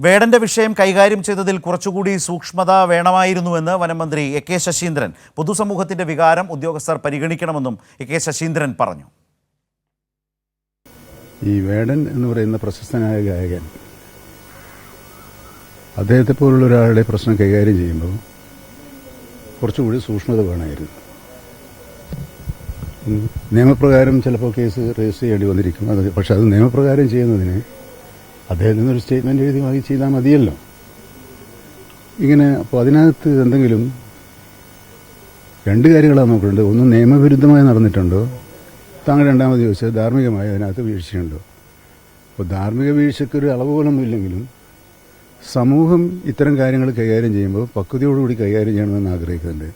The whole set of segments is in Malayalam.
വേടന്റെ വിഷയം കൈകാര്യം ചെയ്തതിൽ കുറച്ചുകൂടി സൂക്ഷ്മത വേണമായിരുന്നുവെന്ന് വനമന്ത്രി എ കെ ശശീന്ദ്രൻ. പൊതുസമൂഹത്തിന്റെ വികാരം ഉദ്യോഗസ്ഥർ പരിഗണിക്കണമെന്നും എ കെ ശശീന്ദ്രൻ പറഞ്ഞു. ഈ വേടൻ എന്ന് പറയുന്ന പ്രശസ്തനായ ഗായകൻ അദ്ദേഹത്തെ പോലുള്ള ഒരാളുടെ പ്രശ്നം കൈകാര്യം ചെയ്യുമ്പോൾ കുറച്ചുകൂടി സൂക്ഷ്മത വേണമായിരുന്നു. നിയമപ്രകാരം ചിലപ്പോൾ കേസ് രജിസ്റ്റർ ചെയ്യേണ്ടി വന്നിരിക്കും. പക്ഷെ അത് നിയമപ്രകാരം ചെയ്യുന്നതിന് അദ്ദേഹത്തിന് ഒരു സ്റ്റേറ്റ്മെന്റ് എഴുതി വാങ്ങി ചെയ്താൽ മതിയല്ലോ. ഇങ്ങനെ അപ്പോൾ അതിനകത്ത് എന്തെങ്കിലും രണ്ട് കാര്യങ്ങളാണ് നോക്കുന്നുണ്ട്. ഒന്ന്, നിയമവിരുദ്ധമായി നടന്നിട്ടുണ്ടോ? താങ്കൾ രണ്ടാമത് ചോദിച്ചത് ധാർമ്മികമായി അതിനകത്ത് വീഴ്ചയുണ്ടോ? അപ്പോൾ ധാർമ്മിക വീഴ്ചയ്ക്കൊരു അളവുകളൊന്നും ഇല്ലെങ്കിലും സമൂഹം ഇത്തരം കാര്യങ്ങൾ കൈകാര്യം ചെയ്യുമ്പോൾ പക്വതയോടുകൂടി കൈകാര്യം ചെയ്യണമെന്ന് ആഗ്രഹിക്കുന്നുണ്ട്.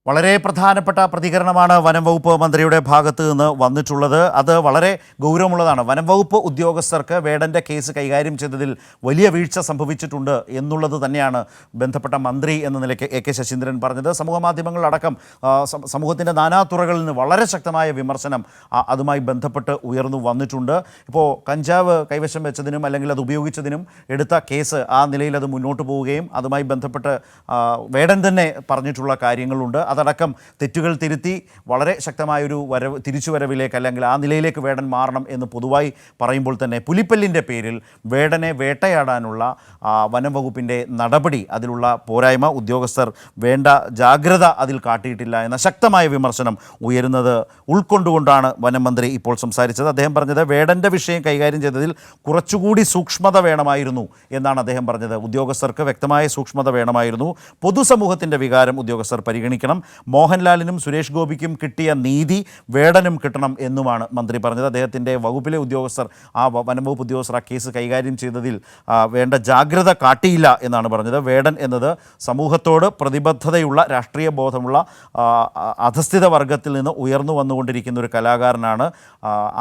വളരെ പ്രധാനപ്പെട്ട പ്രതികരണമാണ് വനം വകുപ്പ് മന്ത്രിയുടെ ഭാഗത്ത് നിന്ന് വന്നിട്ടുള്ളത്. അത് വളരെ ഗൗരവമുള്ളതാണ്. വനം വകുപ്പ് ഉദ്യോഗസ്ഥർക്ക് വേടൻ്റെ കേസ് കൈകാര്യം ചെയ്തതിൽ വലിയ വീഴ്ച സംഭവിച്ചിട്ടുണ്ട് എന്നുള്ളത് തന്നെയാണ് ബന്ധപ്പെട്ട മന്ത്രി എന്ന നിലയ്ക്ക് എ കെ ശശീന്ദ്രൻ പറഞ്ഞത്. സമൂഹ മാധ്യമങ്ങളിലടക്കം സമൂഹത്തിൻ്റെ നാനാതുറകളിൽ നിന്ന് വളരെ ശക്തമായ വിമർശനം അതുമായി ബന്ധപ്പെട്ട് ഉയർന്നു വന്നിട്ടുണ്ട്. ഇപ്പോൾ കഞ്ചാവ് കൈവശം വെച്ചതിനും അല്ലെങ്കിൽ അത് ഉപയോഗിച്ചതിനും എടുത്ത കേസ് ആ നിലയിൽ അത് മുന്നോട്ട് പോവുകയും അതുമായി ബന്ധപ്പെട്ട് വേടൻ തന്നെ പറഞ്ഞിട്ടുള്ള കാര്യങ്ങളുണ്ട്. അതടക്കം തെറ്റുകൾ തിരുത്തി വളരെ ശക്തമായൊരു തിരിച്ചുവരവിലേക്ക് അല്ലെങ്കിൽ ആ നിലയിലേക്ക് വേടൻ മാറണം എന്ന് പൊതുവായി പറയുമ്പോൾ തന്നെ പുലിപ്പല്ലിൻ്റെ പേരിൽ വേടനെ വേട്ടയാടാനുള്ള വനം വകുപ്പിൻ്റെ നടപടി, അതിലുള്ള പോരായ്മ, ഉദ്യോഗസ്ഥർ വേണ്ട ജാഗ്രത അതിൽ കാട്ടിയിട്ടില്ല എന്ന ശക്തമായ വിമർശനം ഉയരുന്നത് ഉൾക്കൊണ്ടുകൊണ്ടാണ് വനം മന്ത്രി ഇപ്പോൾ സംസാരിച്ചത്. അദ്ദേഹം പറഞ്ഞത് വേടൻ്റെ വിഷയം കൈകാര്യം ചെയ്തതിൽ കുറച്ചുകൂടി സൂക്ഷ്മത വേണമായിരുന്നു എന്നാണ് അദ്ദേഹം പറഞ്ഞത്. ഉദ്യോഗസ്ഥർക്ക് വ്യക്തമായ സൂക്ഷ്മത വേണമായിരുന്നു. പൊതുസമൂഹത്തിൻ്റെ വികാരം ഉദ്യോഗസ്ഥർ പരിഗണിക്കണം. മോഹൻലാലിനും സുരേഷ് ഗോപിക്കും കിട്ടിയ നീതി വേടനും കിട്ടണം എന്നുമാണ് മന്ത്രി പറഞ്ഞത്. അദ്ദേഹത്തിൻ്റെ വകുപ്പിലെ ഉദ്യോഗസ്ഥർ, വനം വകുപ്പ് ഉദ്യോഗസ്ഥർ ആ കേസ് കൈകാര്യം ചെയ്തതിൽ വേണ്ട ജാഗ്രത കാട്ടിയില്ല എന്നാണ് പറഞ്ഞത്. വേടൻ എന്നത് സമൂഹത്തോട് പ്രതിബദ്ധതയുള്ള, രാഷ്ട്രീയ ബോധമുള്ള അധസ്ഥിത വർഗത്തിൽ നിന്ന് ഉയർന്നു വന്നുകൊണ്ടിരിക്കുന്ന ഒരു കലാകാരനാണ്.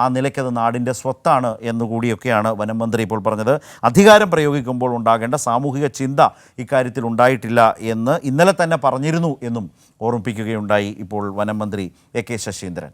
ആ നിലയ്ക്കത് നാടിൻ്റെ സ്വത്താണ് എന്നുകൂടിയൊക്കെയാണ് വനം മന്ത്രി ഇപ്പോൾ പറഞ്ഞത്. അധികാരം പ്രയോഗിക്കുമ്പോൾ ഉണ്ടാകേണ്ട സാമൂഹിക ചിന്ത ഇക്കാര്യത്തിൽ ഉണ്ടായിട്ടില്ല എന്ന് ഇന്നലെ തന്നെ പറഞ്ഞിരുന്നു എന്നും ഓർമ്മിപ്പിക്കുകയുണ്ടായി ഇപ്പോൾ വനം മന്ത്രി എ കെ ശശീന്ദ്രൻ.